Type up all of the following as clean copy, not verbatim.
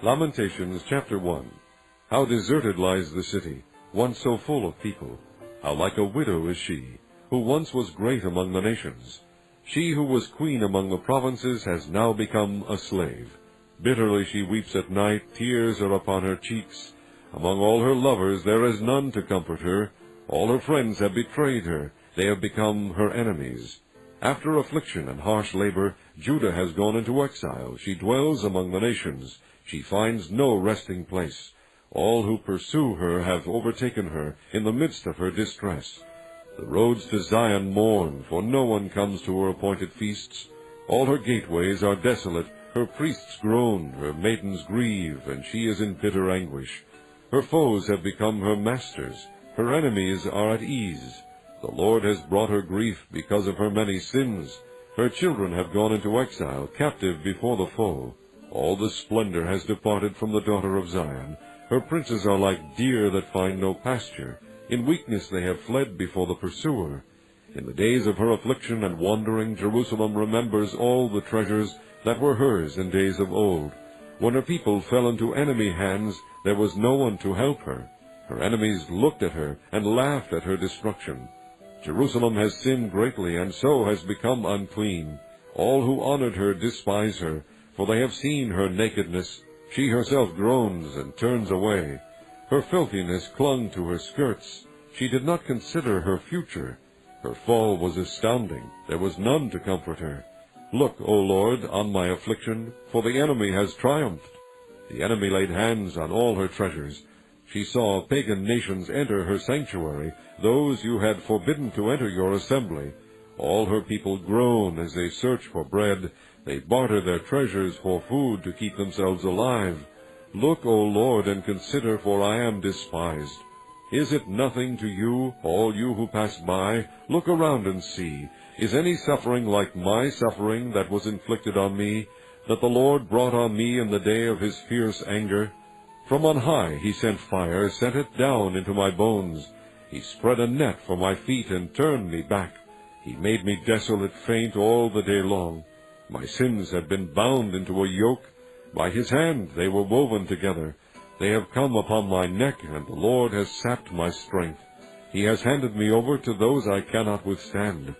Lamentations chapter 1. How deserted lies the city, once so full of people. How like a widow is she, who once was great among the nations. She who was queen among the provinces has now become a slave. Bitterly she weeps at night, tears are upon her cheeks. Among all her lovers there is none to comfort her. All her friends have betrayed her, they have become her enemies. After affliction and harsh labor, Judah has gone into exile. She dwells among the nations. She finds no resting place. All who pursue her have overtaken her in the midst of her distress. The roads to Zion mourn, for no one comes to her appointed feasts. All her gateways are desolate. Her priests groan, her maidens grieve, and she is in bitter anguish. Her foes have become her masters. Her enemies are at ease. The Lord has brought her grief because of her many sins. Her children have gone into exile, captive before the foe. All the splendor has departed from the daughter of Zion. Her princes are like deer that find no pasture. In weakness they have fled before the pursuer. In the days of her affliction and wandering, Jerusalem remembers all the treasures that were hers in days of old. When her people fell into enemy hands, there was no one to help her. Her enemies looked at her and laughed at her destruction. Jerusalem has sinned greatly, and so has become unclean. All who honored her despise her, for they have seen her nakedness. She herself groans and turns away. Her filthiness clung to her skirts. She did not consider her future. Her fall was astounding. There was none to comfort her. Look, O Lord, on my affliction, for the enemy has triumphed. The enemy laid hands on all her treasures. She saw pagan nations enter her sanctuary, those you had forbidden to enter your assembly. All her people groan as they search for bread. They barter their treasures for food to keep themselves alive. Look, O Lord, and consider, for I am despised. Is it nothing to you, all you who pass by? Look around and see. Is any suffering like my suffering that was inflicted on me, that the Lord brought on me in the day of his fierce anger? From on high he sent fire, sent it down into my bones. He spread a net for my feet and turned me back. He made me desolate, faint all the day long. My sins have been bound into a yoke. By his hand they were woven together. They have come upon my neck, and the Lord has sapped my strength. He has handed me over to those I cannot withstand.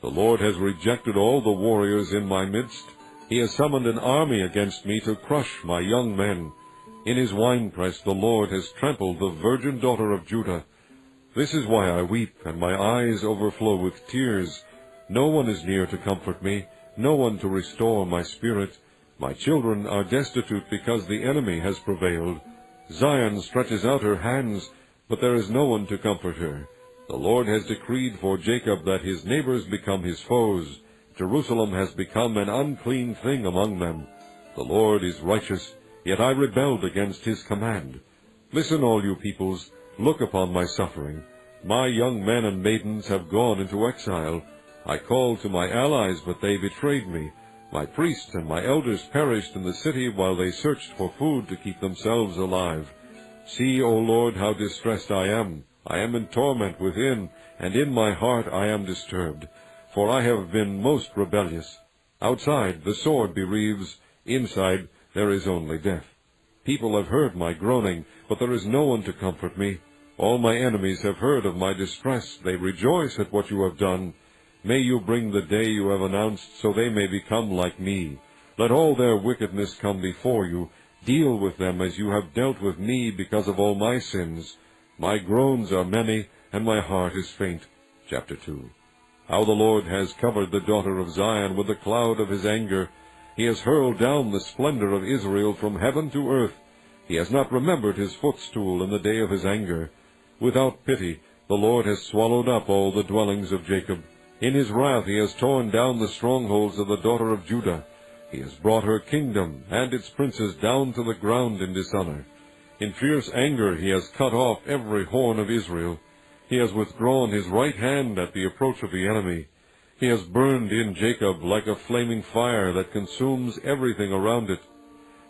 The Lord has rejected all the warriors in my midst. He has summoned an army against me to crush my young men. In his winepress the Lord has trampled the virgin daughter of Judah. This is why I weep, and my eyes overflow with tears. No one is near to comfort me, no one to restore my spirit. My children are destitute because the enemy has prevailed. Zion stretches out her hands, but there is no one to comfort her. The Lord has decreed for Jacob that his neighbors become his foes. Jerusalem has become an unclean thing among them. The Lord is righteous, yet I rebelled against his command. Listen, all you peoples, look upon my suffering. My young men and maidens have gone into exile. I called to my allies, but they betrayed me. My priests and my elders perished in the city while they searched for food to keep themselves alive. See, O Lord, how distressed I am. I am in torment within, and in my heart I am disturbed, for I have been most rebellious. Outside the sword bereaves, inside there is only death. People have heard my groaning, but there is no one to comfort me. All my enemies have heard of my distress. They rejoice at what you have done. May you bring the day you have announced, so they may become like me. Let all their wickedness come before you. Deal with them as you have dealt with me because of all my sins. My groans are many, and my heart is faint. Chapter 2. How the Lord has covered the daughter of Zion with the cloud of his anger. He has hurled down the splendor of Israel from heaven to earth. He has not remembered his footstool in the day of his anger. Without pity, the Lord has swallowed up all the dwellings of Jacob. In his wrath he has torn down the strongholds of the daughter of Judah. He has brought her kingdom and its princes down to the ground in dishonor. In fierce anger he has cut off every horn of Israel. He has withdrawn his right hand at the approach of the enemy. He has burned in Jacob like a flaming fire that consumes everything around it.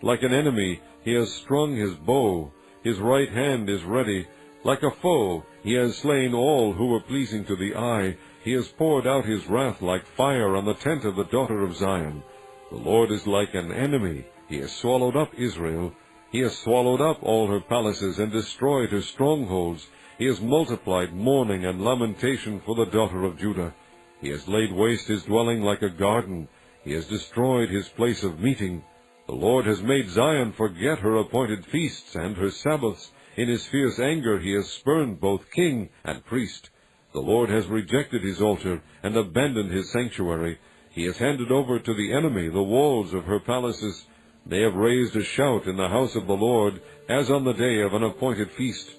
Like an enemy he has strung his bow. His right hand is ready. Like a foe he has slain all who were pleasing to the eye. He has poured out his wrath like fire on the tent of the daughter of Zion. The Lord is like an enemy. He has swallowed up Israel. He has swallowed up all her palaces and destroyed her strongholds. He has multiplied mourning and lamentation for the daughter of Judah. He has laid waste his dwelling like a garden. He has destroyed his place of meeting. The Lord has made Zion forget her appointed feasts and her Sabbaths. In his fierce anger he has spurned both king and priest. The Lord has rejected his altar and abandoned his sanctuary. He has handed over to the enemy the walls of her palaces. They have raised a shout in the house of the Lord, as on the day of an appointed feast.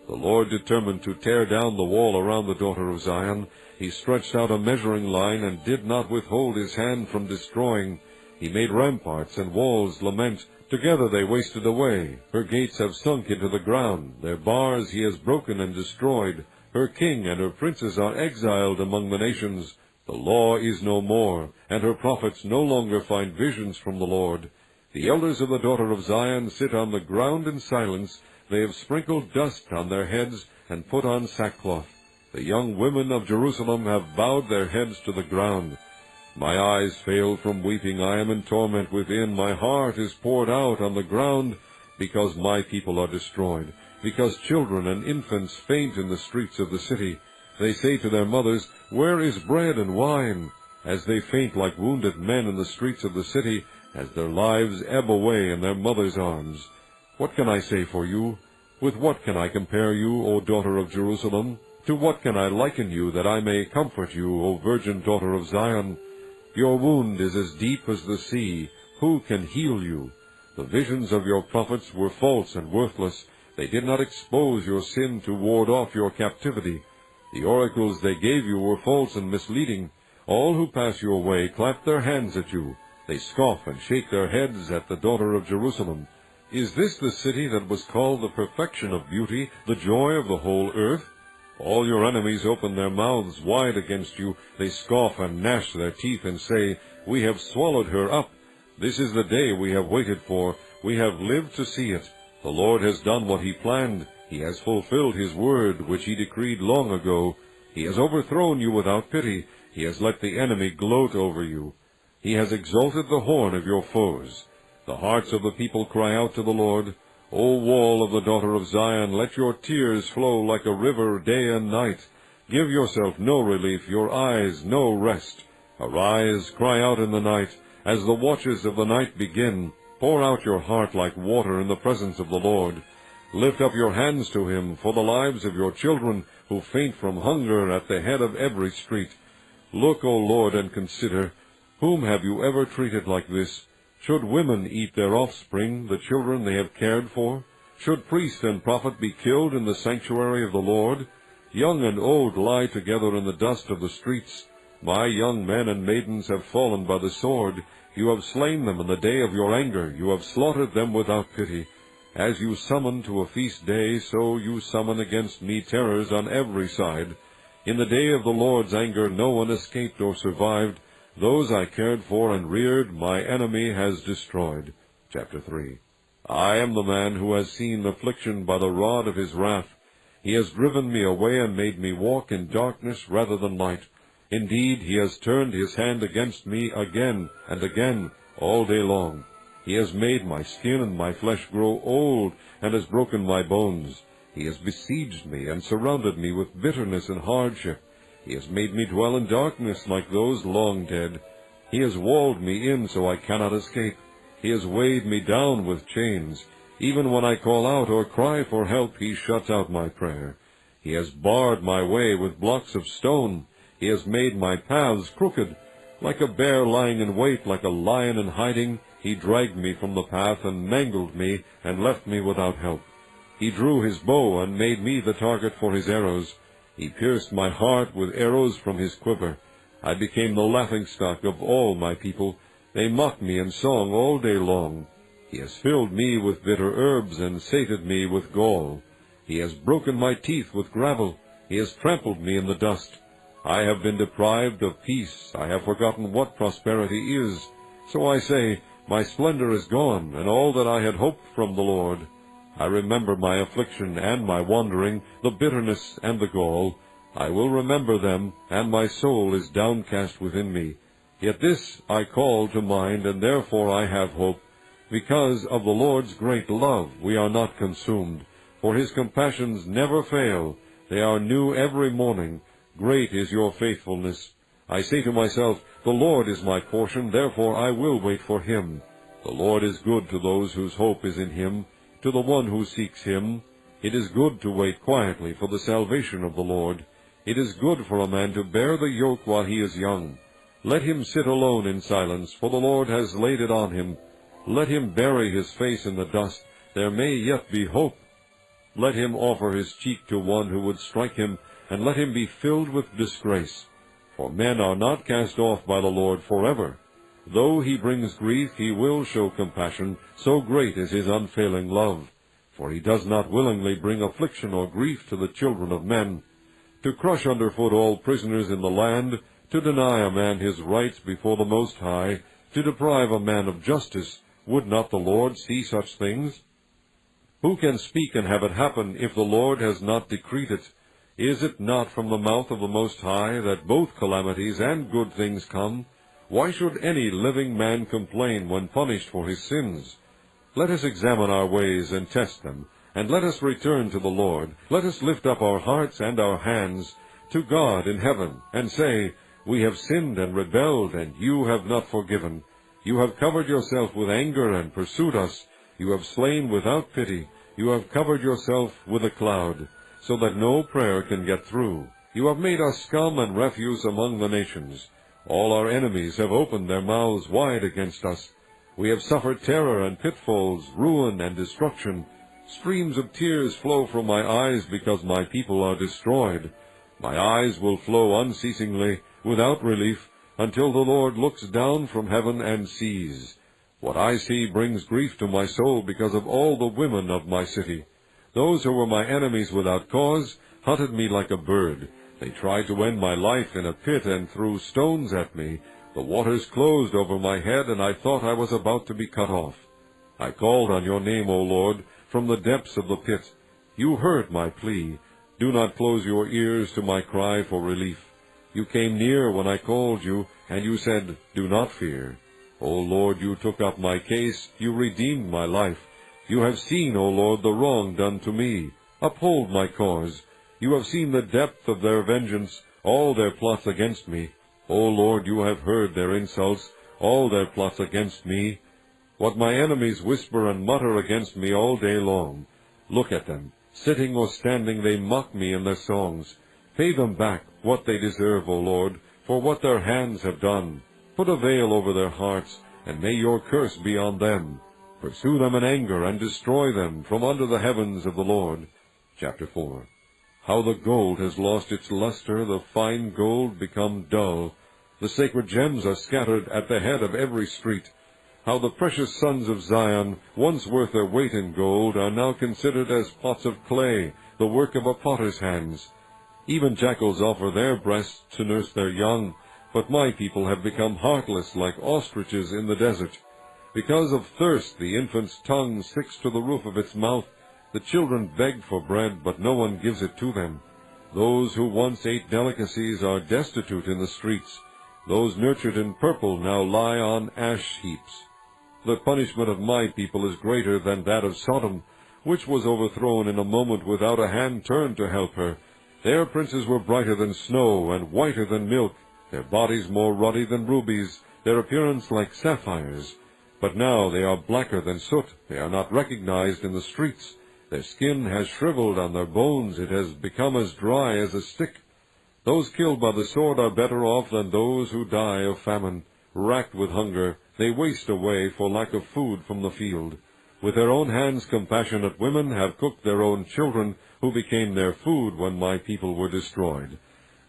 The Lord determined to tear down the wall around the daughter of Zion. He stretched out a measuring line and did not withhold his hand from destroying. He made ramparts and walls lament. Together they wasted away. Her gates have sunk into the ground. Their bars he has broken and destroyed. Her king and her princes are exiled among the nations. The law is no more, and her prophets no longer find visions from the Lord. The elders of the daughter of Zion sit on the ground in silence. They have sprinkled dust on their heads and put on sackcloth. The young women of Jerusalem have bowed their heads to the ground. My eyes fail from weeping. I am in torment within. My heart is poured out on the ground, because my people are destroyed, because children and infants faint in the streets of the city. They say to their mothers, "Where is bread and wine?" As they faint like wounded men in the streets of the city, as their lives ebb away in their mothers' arms. What can I say for you? With what can I compare you, O daughter of Jerusalem? To what can I liken you, that I may comfort you, O virgin daughter of Zion? Your wound is as deep as the sea. Who can heal you? The visions of your prophets were false and worthless. They did not expose your sin to ward off your captivity. The oracles they gave you were false and misleading. All who pass your way clap their hands at you. They scoff and shake their heads at the daughter of Jerusalem. Is this the city that was called the perfection of beauty, the joy of the whole earth? All your enemies open their mouths wide against you. They scoff and gnash their teeth and say, "We have swallowed her up. This is the day we have waited for. We have lived to see it. The Lord has done what he planned. He has fulfilled his word, which he decreed long ago. He has overthrown you without pity. He has let the enemy gloat over you. He has exalted the horn of your foes. The hearts of the people cry out to the Lord. O wall of the daughter of Zion, let your tears flow like a river day and night. Give yourself no relief, your eyes no rest. Arise, cry out in the night, as the watches of the night begin. Pour out your heart like water in the presence of the Lord. Lift up your hands to him for the lives of your children, who faint from hunger at the head of every street. Look, O Lord, and consider, whom have you ever treated like this? Should women eat their offspring, the children they have cared for? Should priest and prophet be killed in the sanctuary of the Lord? Young and old lie together in the dust of the streets. My young men and maidens have fallen by the sword. You have slain them in the day of your anger. You have slaughtered them without pity. As you summon to a feast day, so you summon against me terrors on every side. In the day of the Lord's anger no one escaped or survived. Those I cared for and reared, my enemy has destroyed. Chapter 3. I am the man who has seen affliction by the rod of his wrath. He has driven me away and made me walk in darkness rather than light. Indeed, he has turned his hand against me again and again all day long. He has made my skin and my flesh grow old, and has broken my bones. He has besieged me and surrounded me with bitterness and hardship. He has made me dwell in darkness like those long dead. He has walled me in so I cannot escape. He has weighed me down with chains. Even when I call out or cry for help, he shuts out my prayer. He has barred my way with blocks of stone. He has made my paths crooked. Like a bear lying in wait, like a lion in hiding, he dragged me from the path and mangled me and left me without help. He drew his bow and made me the target for his arrows. He pierced my heart with arrows from his quiver. I became the laughingstock of all my people. They mocked me in song all day long. He has filled me with bitter herbs and sated me with gall. He has broken my teeth with gravel. He has trampled me in the dust. I have been deprived of peace. I have forgotten what prosperity is. So I say, my splendor is gone, and all that I had hoped from the Lord. I remember my affliction and my wandering, the bitterness and the gall. I will remember them, and my soul is downcast within me. Yet this I call to mind, and therefore I have hope. Because of the Lord's great love we are not consumed, for his compassions never fail. They are new every morning. Great is your faithfulness. I say to myself, the Lord is my portion, therefore I will wait for him. The Lord is good to those whose hope is in him, to the one who seeks him. It is good to wait quietly for the salvation of the Lord. It is good for a man to bear the yoke while he is young. Let him sit alone in silence, for the Lord has laid it on him. Let him bury his face in the dust, there may yet be hope. Let him offer his cheek to one who would strike him, and let him be filled with disgrace. For men are not cast off by the Lord forever. Though he brings grief, he will show compassion, so great is his unfailing love. For he does not willingly bring affliction or grief to the children of men. To crush underfoot all prisoners in the land, to deny a man his rights before the Most High, to deprive a man of justice, would not the Lord see such things? Who can speak and have it happen if the Lord has not decreed it? Is it not from the mouth of the Most High that both calamities and good things come? Why should any living man complain when punished for his sins? Let us examine our ways and test them, and let us return to the Lord. Let us lift up our hearts and our hands to God in heaven, and say, We have sinned and rebelled, and you have not forgiven. You have covered yourself with anger and pursued us. You have slain without pity. You have covered yourself with a cloud, so that no prayer can get through. You have made us scum and refuse among the nations. All our enemies have opened their mouths wide against us. We have suffered terror and pitfalls, ruin and destruction. Streams of tears flow from my eyes because my people are destroyed. My eyes will flow unceasingly, without relief, until the Lord looks down from heaven and sees. What I see brings grief to my soul because of all the women of my city. Those who were my enemies without cause hunted me like a bird. They tried to end my life in a pit and threw stones at me. The waters closed over my head, and I thought I was about to be cut off. I called on your name, O Lord, from the depths of the pit. You heard my plea. Do not close your ears to my cry for relief. You came near when I called you, and you said, Do not fear. O Lord, you took up my case. You redeemed my life. You have seen, O Lord, the wrong done to me. Uphold my cause. You have seen the depth of their vengeance, all their plots against me. O Lord, you have heard their insults, all their plots against me. What my enemies whisper and mutter against me all day long. Look at them. Sitting or standing, they mock me in their songs. Pay them back what they deserve, O Lord, for what their hands have done. Put a veil over their hearts, and may your curse be on them. Pursue them in anger, and destroy them from under the heavens of the Lord. Chapter 4. How the gold has lost its luster, the fine gold become dull. The sacred gems are scattered at the head of every street. How the precious sons of Zion, once worth their weight in gold, are now considered as pots of clay, the work of a potter's hands. Even jackals offer their breasts to nurse their young, but my people have become heartless like ostriches in the desert. Because of thirst the infant's tongue sticks to the roof of its mouth. The children beg for bread, but no one gives it to them. Those who once ate delicacies are destitute in the streets. Those nurtured in purple now lie on ash heaps. The punishment of my people is greater than that of Sodom, which was overthrown in a moment without a hand turned to help her. Their princes were brighter than snow and whiter than milk, their bodies more ruddy than rubies, their appearance like sapphires. But now they are blacker than soot, they are not recognized in the streets. Their skin has shriveled on their bones, it has become as dry as a stick. Those killed by the sword are better off than those who die of famine. Racked with hunger, they waste away for lack of food from the field. With their own hands compassionate women have cooked their own children, who became their food when my people were destroyed.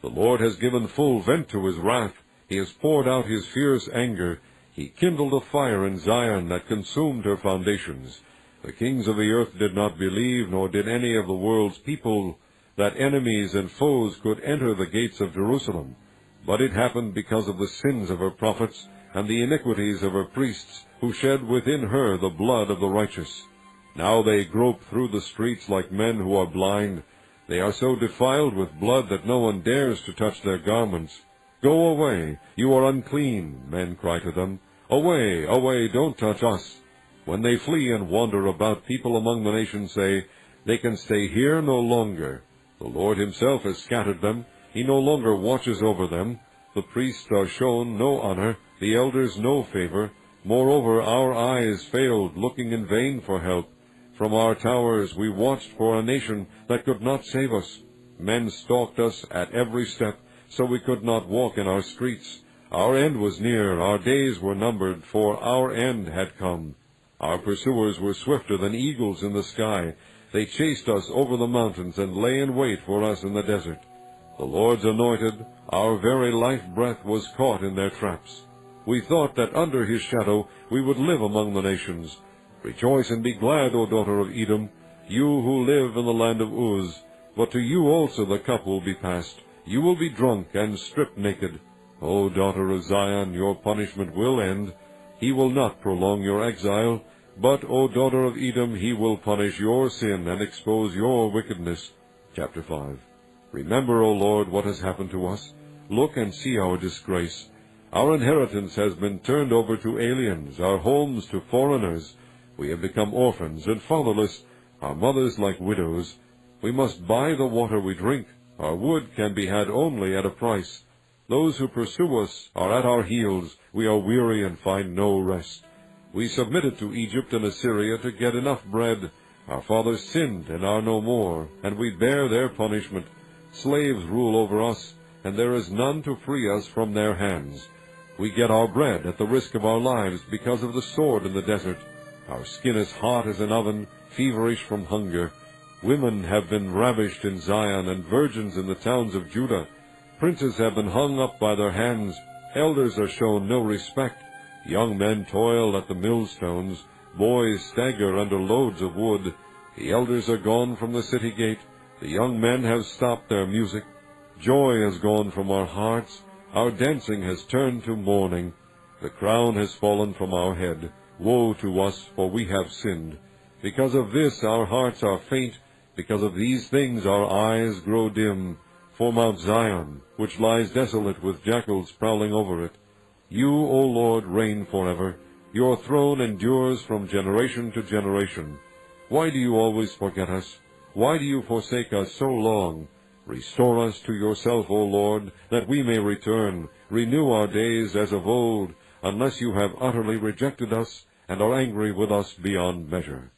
The Lord has given full vent to his wrath. He has poured out his fierce anger. He kindled a fire in Zion that consumed her foundations. The kings of the earth did not believe, nor did any of the world's people, that enemies and foes could enter the gates of Jerusalem. But it happened because of the sins of her prophets and the iniquities of her priests, who shed within her the blood of the righteous. Now they grope through the streets like men who are blind. They are so defiled with blood that no one dares to touch their garments. Go away, you are unclean, men cry to them. Away, away, don't touch us. When they flee and wander about, people among the nations say, "They can stay here no longer." The Lord himself has scattered them. He no longer watches over them. The priests are shown no honor, the elders no favor. Moreover, our eyes failed, looking in vain for help. From our towers we watched for a nation that could not save us. Men stalked us at every step, so we could not walk in our streets. Our end was near, our days were numbered, for our end had come. Our pursuers were swifter than eagles in the sky. They chased us over the mountains and lay in wait for us in the desert. The Lord's anointed, our very life-breath, was caught in their traps. We thought that under his shadow we would live among the nations. Rejoice and be glad, O daughter of Edom, you who live in the land of Uz. But to you also the cup will be passed. You will be drunk and stripped naked. O daughter of Zion, your punishment will end. He will not prolong your exile. But, O daughter of Edom, he will punish your sin and expose your wickedness. Chapter 5. Remember, O Lord, what has happened to us. Look and see our disgrace. Our inheritance has been turned over to aliens, our homes to foreigners. We have become orphans and fatherless, our mothers like widows. We must buy the water we drink. Our wood can be had only at a price. Those who pursue us are at our heels. We are weary and find no rest. We submitted to Egypt and Assyria to get enough bread. Our fathers sinned and are no more, and we bear their punishment. Slaves rule over us, and there is none to free us from their hands. We get our bread at the risk of our lives because of the sword in the desert. Our skin is hot as an oven, feverish from hunger. Women have been ravished in Zion, and virgins in the towns of Judah. Princes have been hung up by their hands. Elders are shown no respect. Young men toil at the millstones. Boys stagger under loads of wood. The elders are gone from the city gate. The young men have stopped their music. Joy has gone from our hearts. Our dancing has turned to mourning. The crown has fallen from our head. Woe to us, for we have sinned. Because of this our hearts are faint. Because of these things our eyes grow dim. For Mount Zion, which lies desolate with jackals prowling over it. You, O Lord, reign forever. Your throne endures from generation to generation. Why do you always forget us? Why do you forsake us so long? Restore us to yourself, O Lord, that we may return. Renew our days as of old, unless you have utterly rejected us and are angry with us beyond measure.